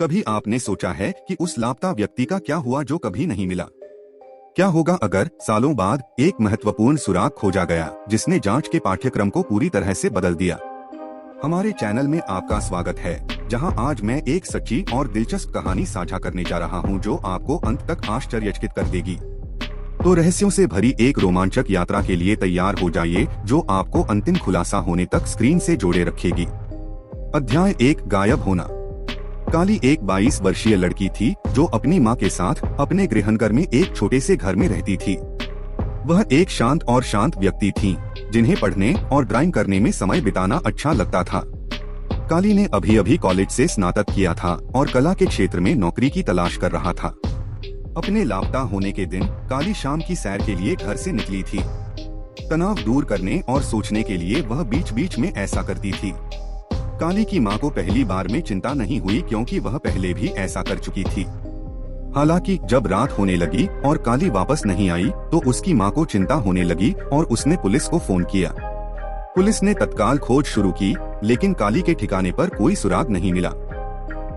कभी आपने सोचा है कि उस लापता व्यक्ति का क्या हुआ जो कभी नहीं मिला? क्या होगा अगर सालों बाद एक महत्वपूर्ण सुराग खोजा गया जिसने जांच के पाठ्यक्रम को पूरी तरह से बदल दिया? हमारे चैनल में आपका स्वागत है, जहां आज मैं एक सच्ची और दिलचस्प कहानी साझा करने जा रहा हूं जो आपको अंत तक आश्चर्यचकित कर देगी। तो रहस्यों से भरी एक रोमांचक यात्रा के लिए तैयार हो जाइए, जो आपको अंतिम खुलासा होने तक स्क्रीन से जोड़े रखेगी। अध्याय 1, गायब होना। काली एक 22 वर्षीय लड़की थी जो अपनी मां के साथ अपने गृहनगर में एक छोटे से घर में रहती थी। वह एक शांत व्यक्ति थीं, जिन्हें पढ़ने और ड्राइंग करने में समय बिताना अच्छा लगता था। काली ने अभी कॉलेज से स्नातक किया था और कला के क्षेत्र में नौकरी की तलाश कर रहा था। अपने लापता होने के दिन काली शाम की सैर के लिए घर से निकली थी। तनाव दूर करने और सोचने के लिए वह बीच बीच में ऐसा करती थी। काली की मां को पहली बार में चिंता नहीं हुई, क्योंकि वह पहले भी ऐसा कर चुकी थी। हालांकि जब रात होने लगी और काली वापस नहीं आई तो उसकी मां को चिंता होने लगी और उसने पुलिस को फोन किया। पुलिस ने तत्काल खोज शुरू की, लेकिन काली के ठिकाने पर कोई सुराग नहीं मिला।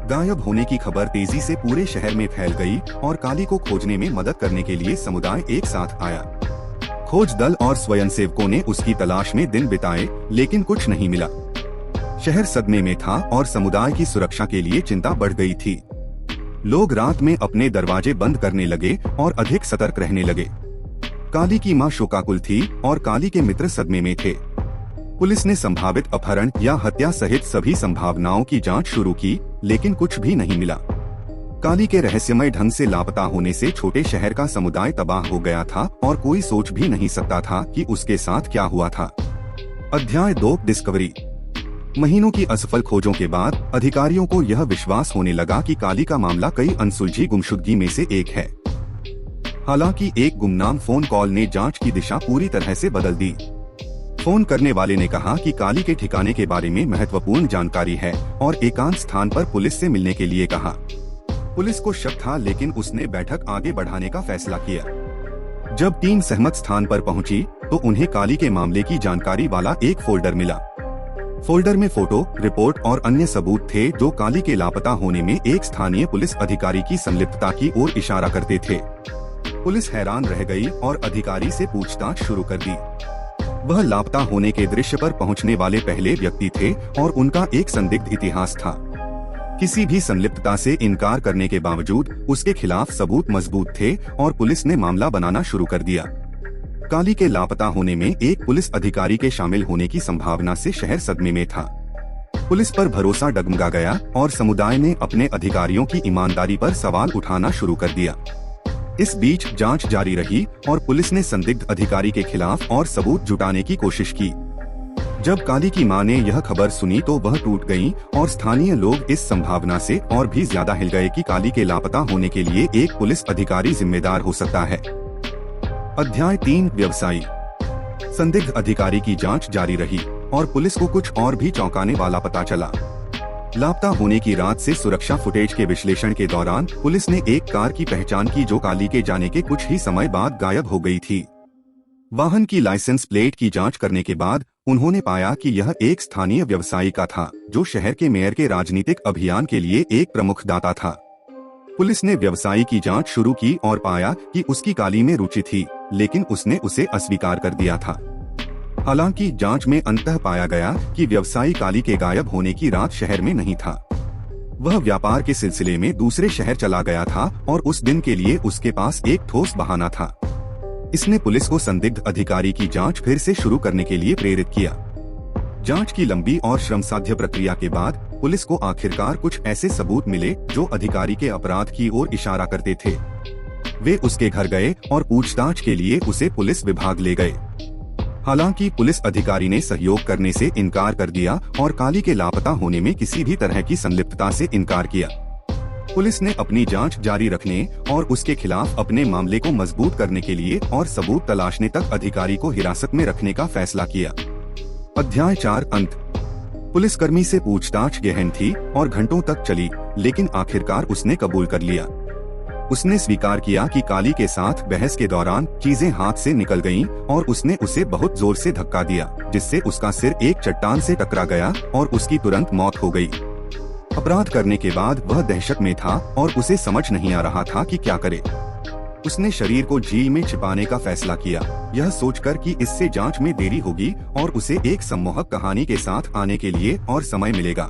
गायब होने की खबर तेजी से पूरे शहर में फैल गई और काली को खोजने में मदद करने के लिए समुदाय एक साथ आया। खोज दल और स्वयंसेवकों ने उसकी तलाश में दिन बिताए, लेकिन कुछ नहीं मिला। शहर सदमे में था और समुदाय की सुरक्षा के लिए चिंता बढ़ गई थी। लोग रात में अपने दरवाजे बंद करने लगे और अधिक सतर्क रहने लगे। काली की मां शोकाकुल थी और काली के मित्र सदमे में थे। पुलिस ने संभावित अपहरण या हत्या सहित सभी संभावनाओं की जांच शुरू की, लेकिन कुछ भी नहीं मिला। काली के रहस्यमय ढंग से लापता होने से छोटे शहर का समुदाय तबाह हो गया था और कोई सोच भी नहीं सकता था कि उसके साथ क्या हुआ था। अध्याय 2, डिस्कवरी। महीनों की असफल खोजों के बाद अधिकारियों को यह विश्वास होने लगा कि काली का मामला कई अनसुलझी गुमशुदगी में से एक है। हालांकि एक गुमनाम फोन कॉल ने जांच की दिशा पूरी तरह से बदल दी। फोन करने वाले ने कहा कि काली के ठिकाने के बारे में महत्वपूर्ण जानकारी है और एकांत स्थान पर पुलिस से मिलने के लिए कहा। पुलिस को शक था, लेकिन उसने बैठक आगे बढ़ाने का फैसला किया। जब टीम सहमत स्थान पर पहुंची तो उन्हें काली के मामले की जानकारी वाला एक फोल्डर मिला। फोल्डर में फोटो, रिपोर्ट और अन्य सबूत थे जो काली के लापता होने में एक स्थानीय पुलिस अधिकारी की संलिप्तता की ओर इशारा करते थे। पुलिस हैरान रह गई और अधिकारी से पूछताछ शुरू कर दी। वह लापता होने के दृश्य पर पहुंचने वाले पहले व्यक्ति थे और उनका एक संदिग्ध इतिहास था। किसी भी संलिप्तता से इनकार करने के बावजूद उसके खिलाफ सबूत मजबूत थे और पुलिस ने मामला बनाना शुरू कर दिया। काली के लापता होने में एक पुलिस अधिकारी के शामिल होने की संभावना से शहर सदमे में था। पुलिस पर भरोसा डगमगा गया और समुदाय ने अपने अधिकारियों की ईमानदारी पर सवाल उठाना शुरू कर दिया। इस बीच जांच जारी रही और पुलिस ने संदिग्ध अधिकारी के खिलाफ और सबूत जुटाने की कोशिश की। जब काली की मां ने यह खबर सुनी तो वह टूट गईं और स्थानीय लोग इस संभावना से और भी ज्यादा हिल गए कि काली के लापता होने के लिए एक पुलिस अधिकारी जिम्मेदार हो सकता है। अध्याय 3, व्यवसायी। संदिग्ध अधिकारी की जांच जारी रही और पुलिस को कुछ और भी चौंकाने वाला पता चला। लापता होने की रात से सुरक्षा फुटेज के विश्लेषण के दौरान पुलिस ने एक कार की पहचान की जो काली के जाने के कुछ ही समय बाद गायब हो गई थी। वाहन की लाइसेंस प्लेट की जांच करने के बाद उन्होंने पाया कि यह एक स्थानीय व्यवसायी का था जो शहर के मेयर के राजनीतिक अभियान के लिए एक प्रमुख दाता था। पुलिस ने व्यवसायी की जांच शुरू की और पाया कि उसकी काली में रुचि थी, लेकिन उसने उसे अस्वीकार कर दिया था। हालांकि जांच में अंततः पाया गया कि व्यवसायी काली के गायब होने की रात शहर में नहीं था। वह व्यापार के सिलसिले में दूसरे शहर चला गया था और उस दिन के लिए उसके पास एक ठोस बहाना था। इसने पुलिस को संदिग्ध अधिकारी की जांच फिर से शुरू करने के लिए प्रेरित किया। जांच की लंबी और श्रमसाध्य प्रक्रिया के बाद पुलिस को आखिरकार कुछ ऐसे सबूत मिले जो अधिकारी के अपराध की ओर इशारा करते थे। वे उसके घर गए और पूछताछ के लिए उसे पुलिस विभाग ले गए। हालांकि पुलिस अधिकारी ने सहयोग करने से इनकार कर दिया और काली के लापता होने में किसी भी तरह की संलिप्तता से इनकार किया। पुलिस ने अपनी जांच जारी रखने और उसके खिलाफ अपने मामले को मजबूत करने के लिए और सबूत तलाशने तक अधिकारी को हिरासत में रखने का फैसला किया। अध्याय 4, अंत। पुलिसकर्मी से पूछताछ गहन थी और घंटों तक चली, लेकिन आखिरकार उसने कबूल कर लिया। उसने स्वीकार किया कि काली के साथ बहस के दौरान चीजें हाथ से निकल गईं और उसने उसे बहुत जोर से धक्का दिया, जिससे उसका सिर एक चट्टान से टकरा गया और उसकी तुरंत मौत हो गई। अपराध करने के बाद वह दहशत में था और उसे समझ नहीं आ रहा था कि क्या करे। उसने शरीर को झील में छिपाने का फैसला किया, यह सोचकर कि इससे जांच में देरी होगी और उसे एक सम्मोहक कहानी के साथ आने के लिए और समय मिलेगा।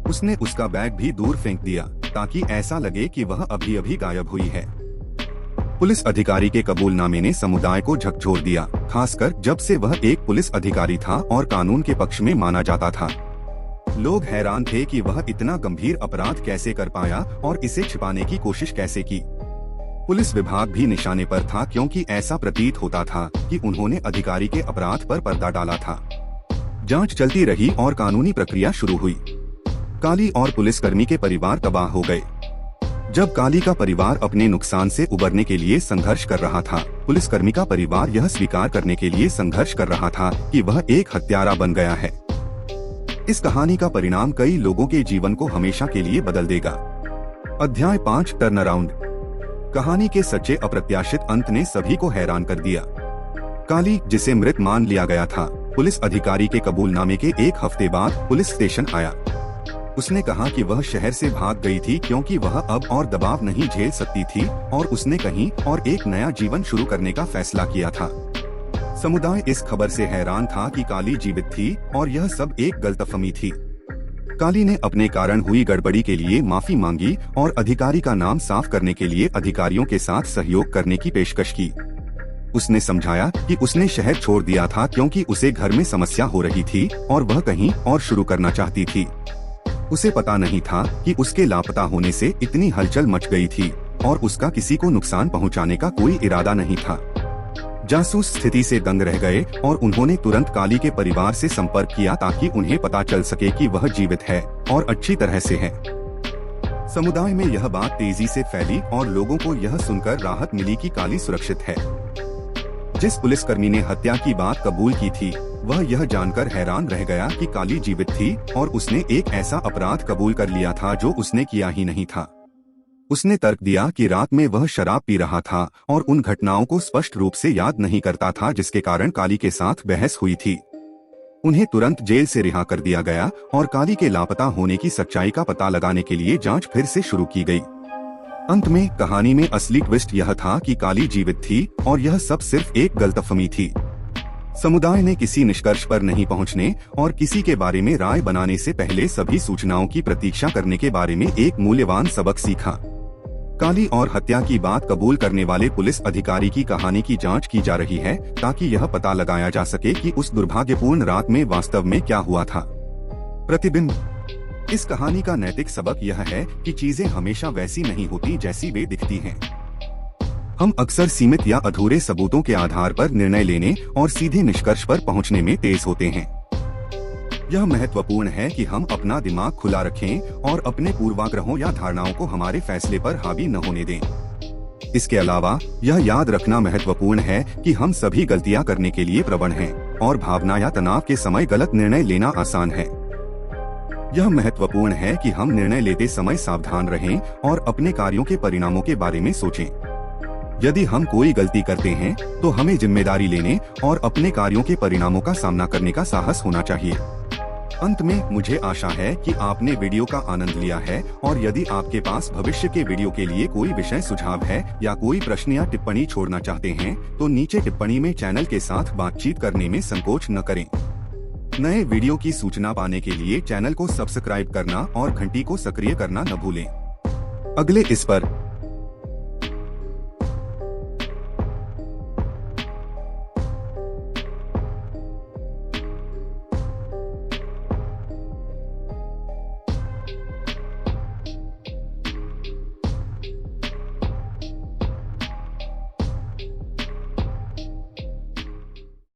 उसने उसका बैग भी दूर फेंक दिया ताकि ऐसा लगे कि वह अभी अभी गायब हुई है। पुलिस अधिकारी के कबूलनामे ने समुदाय को झकझोर दिया, खासकर जब से वह एक पुलिस अधिकारी था और कानून के पक्ष में माना जाता था। लोग हैरान थे कि वह इतना गंभीर अपराध कैसे कर पाया और इसे छिपाने की कोशिश कैसे की। पुलिस विभाग भी निशाने पर था क्योंकि ऐसा प्रतीत होता था कि उन्होंने अधिकारी के अपराध पर पर्दा डाला था। जांच चलती रही और कानूनी प्रक्रिया शुरू हुई। काली और पुलिसकर्मी के परिवार तबाह हो गए। जब काली का परिवार अपने नुकसान से उबरने के लिए संघर्ष कर रहा था, पुलिसकर्मी का परिवार यह स्वीकार करने के लिए संघर्ष कर रहा था कि वह एक हत्यारा बन गया है। इस कहानी का परिणाम कई लोगों के जीवन को हमेशा के लिए बदल देगा। अध्याय 5 टर्न अराउंड। कहानी के सच्चे अप्रत्याशित अंत ने सभी को हैरान कर दिया। काली, जिसे मृत मान लिया गया था, पुलिस अधिकारी के कबूलनामे के एक हफ्ते बाद पुलिस स्टेशन आया। उसने कहा कि वह शहर से भाग गई थी क्योंकि वह अब और दबाव नहीं झेल सकती थी और उसने कहीं और एक नया जीवन शुरू करने का फैसला किया था। समुदाय इस खबर से हैरान था कि काली जीवित थी और यह सब एक गलतफहमी थी। काली ने अपने कारण हुई गड़बड़ी के लिए माफी मांगी और अधिकारी का नाम साफ करने के लिए अधिकारियों के साथ सहयोग करने की पेशकश की। उसने समझाया कि उसने शहर छोड़ दिया था क्योंकि उसे घर में समस्या हो रही थी और वह कहीं और शुरू करना चाहती थी। उसे पता नहीं था कि उसके लापता होने से इतनी हलचल मच गई थी और उसका किसी को नुकसान पहुंचाने का कोई इरादा नहीं था। जासूस स्थिति से दंग रह गए और उन्होंने तुरंत काली के परिवार से संपर्क किया ताकि उन्हें पता चल सके कि वह जीवित है और अच्छी तरह से है। समुदाय में यह बात तेजी से फैली और लोगों को यह सुनकर राहत मिली कि काली सुरक्षित है। जिस पुलिसकर्मी ने हत्या की बात कबूल की थी, वह यह जानकर हैरान रह गया कि काली जीवित थी और उसने एक ऐसा अपराध कबूल कर लिया था जो उसने किया ही नहीं था। उसने तर्क दिया कि रात में वह शराब पी रहा था और उन घटनाओं को स्पष्ट रूप से याद नहीं करता था जिसके कारण काली के साथ बहस हुई थी। उन्हें तुरंत जेल से रिहा कर दिया गया और काली के लापता होने की सच्चाई का पता लगाने के लिए जांच फिर से शुरू की गई। अंत में कहानी में असली ट्विस्ट यह था कि काली जीवित थी और यह सब सिर्फ एक गलतफहमी थी। समुदाय ने किसी निष्कर्ष पर नहीं पहुंचने और किसी के बारे में राय बनाने से पहले सभी सूचनाओं की प्रतीक्षा करने के बारे में एक मूल्यवान सबक सीखा। काली और हत्या की बात कबूल करने वाले पुलिस अधिकारी की कहानी की जांच की जा रही है ताकि यह पता लगाया जा सके कि उस दुर्भाग्यपूर्ण रात में वास्तव में क्या हुआ था। प्रतिबिंब। इस कहानी का नैतिक सबक यह है कि चीजें हमेशा वैसी नहीं होती जैसी वे दिखती हैं। हम अक्सर सीमित या अधूरे सबूतों के आधार पर निर्णय लेने और सीधे निष्कर्ष पर पहुंचने में तेज होते हैं। यह महत्वपूर्ण है कि हम अपना दिमाग खुला रखें और अपने पूर्वाग्रहों या धारणाओं को हमारे फैसले पर हावी न होने दें। इसके अलावा यह याद रखना महत्वपूर्ण है कि हम सभी गलतियां करने के लिए प्रवण हैं और भावना या तनाव के समय गलत निर्णय लेना आसान है। यह महत्वपूर्ण है कि हम निर्णय लेते समय सावधान रहें और अपने कार्यों के परिणामों के बारे में सोचें। यदि हम कोई गलती करते हैं तो हमें जिम्मेदारी लेने और अपने कार्यों के परिणामों का सामना करने का साहस होना चाहिए। अंत में मुझे आशा है कि आपने वीडियो का आनंद लिया है और यदि आपके पास भविष्य के वीडियो के लिए कोई विषय सुझाव है या कोई प्रश्न या टिप्पणी छोड़ना चाहते हैं तो नीचे टिप्पणी में चैनल के साथ बातचीत करने में संकोच न करें। नए वीडियो की सूचना पाने के लिए चैनल को सब्सक्राइब करना और घंटी को सक्रिय करना न भूलें। अगले इस पर